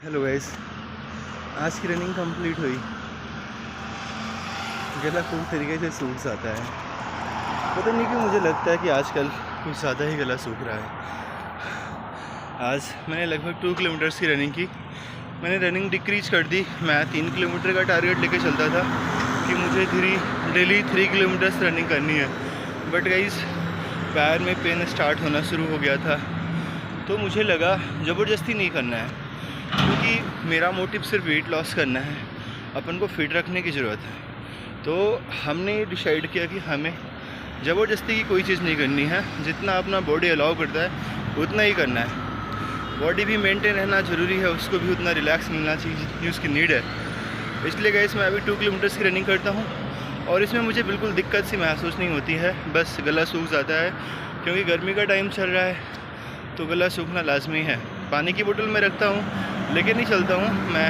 Hello guys, आज की running complete हुई। गला पूरी तरीके से सूख जाता है। पता नहीं क्यों मुझे लगता है कि आजकल कुछ ज़्यादा ही गला सूख रहा है। आज मैंने लगभग 2 किलोमीटर्स की रनिंग की। मैंने रनिंग डिक्रीज कर दी। मैं 3 किलोमीटर का टारगेट लेके चलता था कि मुझे डेली 3 किलोमीटर्स रनिंग करनी है। बट गाइस, पैर में पेन स्टार्ट होना शुरू हो गया था, तो मुझे लगा ज़बरदस्ती नहीं करना है, क्योंकि मेरा मोटिव सिर्फ वेट लॉस करना है, अपन को फिट रखने की ज़रूरत है। तो हमने डिसाइड किया कि हमें ज़बरदस्ती की कोई चीज़ नहीं करनी है। जितना अपना बॉडी अलाउ करता है उतना ही करना है। बॉडी भी मेंटेन रहना ज़रूरी है, उसको भी उतना रिलैक्स मिलना चाहिए जितनी उसकी नीड है। इसलिए गाइस, मैं अभी 2 किलोमीटर्स की रनिंग करता हूँ और इसमें मुझे बिल्कुल दिक्कत सी महसूस नहीं होती है। बस गला सूख जाता है, क्योंकि गर्मी का टाइम चल रहा है तो गला सूखना लाजमी है। पानी की बोतल मैं रखता हूँ, लेके नहीं चलता हूँ। मैं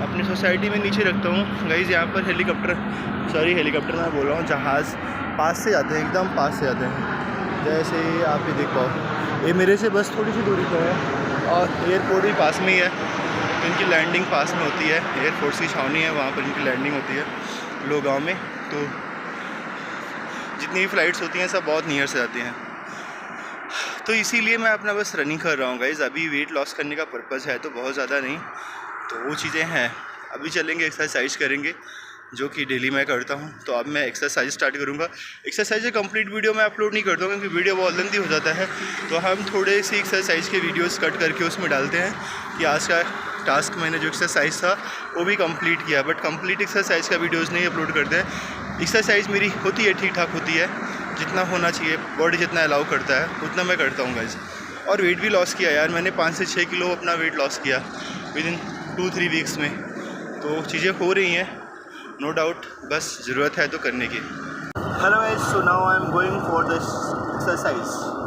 अपनी सोसाइटी में नीचे रखता हूँ। गाइस, यहाँ पर हेलीकॉप्टर मैं बोल रहा हूँ, जहाज़ पास से जाते हैं, एकदम पास से जाते हैं। जैसे आप ये देख पाओ, ये मेरे से बस थोड़ी सी दूरी पर है और एयरपोर्ट भी पास में ही है। तो इनकी लैंडिंग पास में होती है। एयरफोर्स की छावनी है, वहाँ पर इनकी लैंडिंग होती है लोगांव में। तो जितनी भी फ़्लाइट्स होती हैं सब बहुत नियर से आती हैं। तो इसीलिए मैं अपना बस रनिंग कर रहा हूँ गाइज़। अभी वेट लॉस करने का पर्पज़ है, तो बहुत ज़्यादा नहीं, तो वो चीज़ें हैं। अभी चलेंगे, एक्सरसाइज करेंगे, जो कि डेली मैं करता हूँ। तो अब मैं एक्सरसाइज स्टार्ट करूँगा। एक्सरसाइज का कंप्लीट वीडियो मैं अपलोड नहीं करता हूँ, क्योंकि वीडियो बहुत लेंथी हो जाता है। तो हम थोड़े सी एक्सरसाइज के वीडियोस कट करके उसमें डालते हैं कि आज का टास्क मैंने जो एक्सरसाइज था वो भी कंप्लीट किया। बट कंप्लीट एक्सरसाइज का वीडियोज़ नहीं अपलोड करते हैं। एक्सरसाइज मेरी होती है, ठीक ठाक होती है, जितना होना चाहिए, बॉडी जितना अलाउ करता है उतना मैं करता हूँ गाइस। और वेट भी लॉस किया यार, मैंने 5 से 6 किलो अपना वेट लॉस किया विद इन 2-3 वीक्स में। तो चीज़ें हो रही हैं, नो डाउट, बस ज़रूरत है तो करने की। Hello guys, so now I am going for this exercise.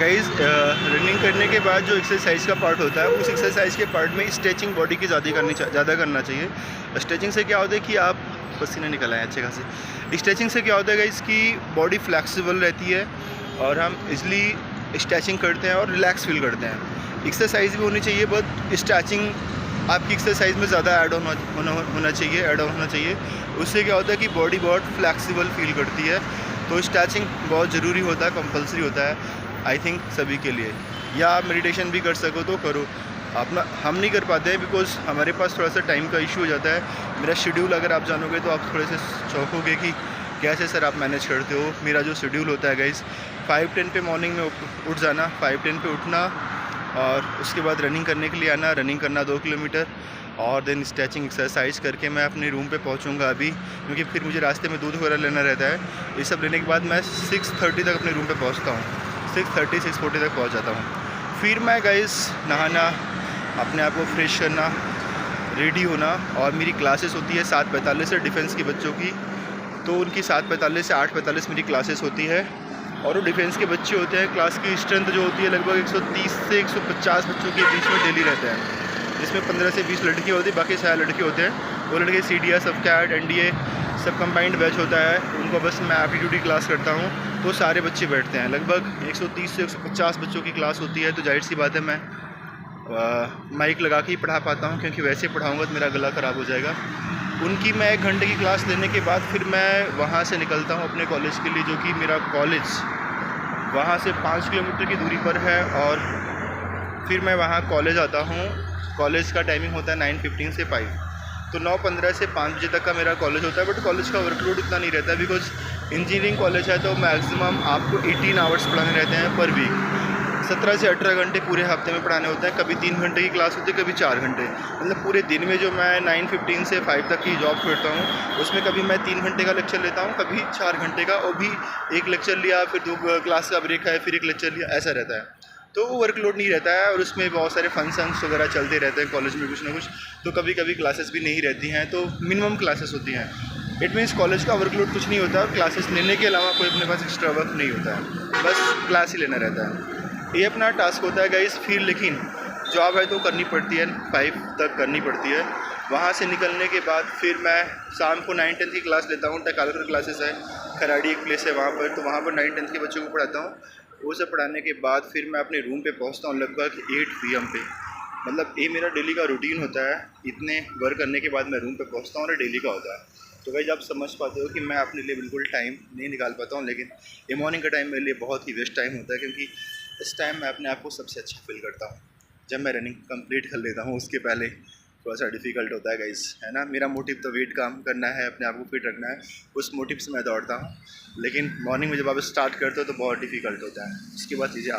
Guys running करने के बाद जो एक्सरसाइज का पार्ट होता है उस एक्सरसाइज के पार्ट में स्ट्रेचिंग बॉडी की ज़्यादा करना चाहिए। स्ट्रेचिंग से क्या होता है कि आप पसीने निकल आए अच्छे खासे। स्ट्रेचिंग से क्या होता है गाइस कि बॉडी फ्लैक्सिबल रहती है और हम इजली स्ट्रेचिंग करते हैं और रिलैक्स फील करते हैं। एक्सरसाइज भी होनी चाहिए बट स्ट्रेचिंग आपकी एक्सरसाइज में ज़्यादा ऐड ऑन होना चाहिए। उससे क्या होता है कि बॉडी बहुत फ्लैक्सिबल फील करती है। तो स्ट्रेचिंग बहुत ज़रूरी होता है, कंपलसरी होता है आई थिंक सभी के लिए। या आप मेडिटेशन भी कर सको तो करो, अपना हम नहीं कर पाते हैं बिकॉज हमारे पास थोड़ा सा टाइम का इशू हो जाता है। मेरा शेड्यूल अगर आप जानोगे तो आप थोड़े से चौंकोगे कि कैसे सर आप मैनेज करते हो। मेरा जो शेड्यूल होता है गाइस 5:10 पे मॉर्निंग में उठ जाना, 5:10 पे उठना और उसके बाद रनिंग करने के लिए आना, रनिंग करना 2 किलोमीटर और देन स्ट्रेचिंग एक्सरसाइज करके मैं अपने रूम पे पहुंचूंगा अभी, क्योंकि फिर मुझे रास्ते में दूध वगैरह लेना रहता है। ये सब लेने के बाद मैं 6:30 तक अपने रूम पे पहुंचता हूँ। 6:40 तक पहुंच जाता हूँ। फिर मैं गाइस नहाना, अपने आप को फ्रेश करना, रेडी होना और मेरी क्लासेस होती है 7:45 से डिफेंस के बच्चों की। तो उनकी 7:45 से 8:45 मेरी क्लासेस होती है और वो डिफेंस के बच्चे होते हैं। क्लास की स्ट्रेंथ जो होती है लगभग 130 से 150 बच्चों के बीच में डेली रहते हैं, जिसमें 15 से 20 लड़कियाँ होती हैं, बाकी सारे लड़के होते हैं। वो लड़के CDS, सब कैट, NDA सब कंबाइंड बैच होता है, उनको बस मैं एप्टीट्यूड क्लास करता हूँ। तो सारे बच्चे बैठते हैं, लगभग 130 से 150 बच्चों की क्लास होती है। तो जाहिर सी बात है मैं माइक लगा के ही पढ़ा पाता हूँ, क्योंकि वैसे पढ़ाऊँगा तो मेरा गला ख़राब हो जाएगा। उनकी मैं 1 घंटे की क्लास लेने के बाद फिर मैं वहाँ से निकलता हूँ अपने कॉलेज के लिए, जो कि मेरा कॉलेज वहाँ से 5 किलोमीटर की दूरी पर है। और फिर मैं वहाँ कॉलेज आता हूँ। कॉलेज का टाइमिंग होता है 9:15 से 5, तो 9:15 से 5 बजे तक का मेरा कॉलेज होता है। बट कॉलेज का वर्कलोड इतना नहीं रहता है बिकॉज इंजीनियरिंग कॉलेज है, तो मैक्सिमम आपको 18 आवर्स पढ़ाने रहते हैं पर वीक। 17 से 18 घंटे पूरे हफ्ते में पढ़ाने होते हैं। कभी 3 घंटे की क्लास होती है, कभी 4 घंटे। मतलब पूरे दिन में जो मैं 9:15 से 5 तक की जॉब करता हूँ उसमें कभी मैं 3 घंटे का लेक्चर लेता हूँ, कभी 4 घंटे का, और भी एक लेक्चर लिया, फिर 2 क्लास का ब्रेक है, फिर एक लेक्चर लिया, ऐसा रहता है। तो वो वर्कलोड नहीं रहता है और उसमें बहुत सारे फंक्शंस वगैरह चलते रहते हैं कॉलेज में कुछ ना कुछ। तो कभी कभी क्लासेस भी नहीं रहती हैं, तो मिनिमम क्लासेस होती हैं। इट मीन्स कॉलेज का वर्कलोड कुछ नहीं होता, क्लासेस लेने के अलावा कोई अपने पास एक्स्ट्रा वर्क नहीं होता है, बस क्लास ही लेना रहता है। ये अपना टास्क होता है गाइस। फिर लेकिन जॉब है तो करनी पड़ती है, 5 तक करनी पड़ती है। वहाँ से निकलने के बाद फिर मैं शाम को 9-10 की क्लास लेता हूँ। टेक्निकल क्लासेस है, खराड़ी एक प्लेस है वहाँ पर, तो वहाँ पर 9-10 के बच्चों को पढ़ाता हूँ। वो सब पढ़ाने के बाद फिर मैं अपने रूम पे पहुँचता हूँ लगभग 8 PM पे। मतलब ये मेरा डेली का रूटीन होता है। इतने वर्क करने के बाद मैं रूम पे पहुँचता हूँ और डेली का होता है। तो भाई आप समझ पाते हो कि मैं अपने लिए बिल्कुल टाइम नहीं निकाल पाता हूँ, लेकिन ये मॉर्निंग का टाइम मेरे लिए बहुत ही बेस्ट टाइम होता है, क्योंकि इस टाइम मैं अपने आप को सबसे अच्छा फील करता हूँ। जब मैं रनिंग कंप्लीट कर लेता हूँ उसके पहले थोड़ा सा डिफ़िकल्ट होता है गाइस, है ना। मेरा मोटिव तो वेट कम करना है, अपने आप को फिट रखना है, उस मोटिव से मैं दौड़ता हूँ। लेकिन मॉर्निंग में जब आप स्टार्ट करते हो तो बहुत डिफ़िकल्ट होता है, उसके बाद चीज़ें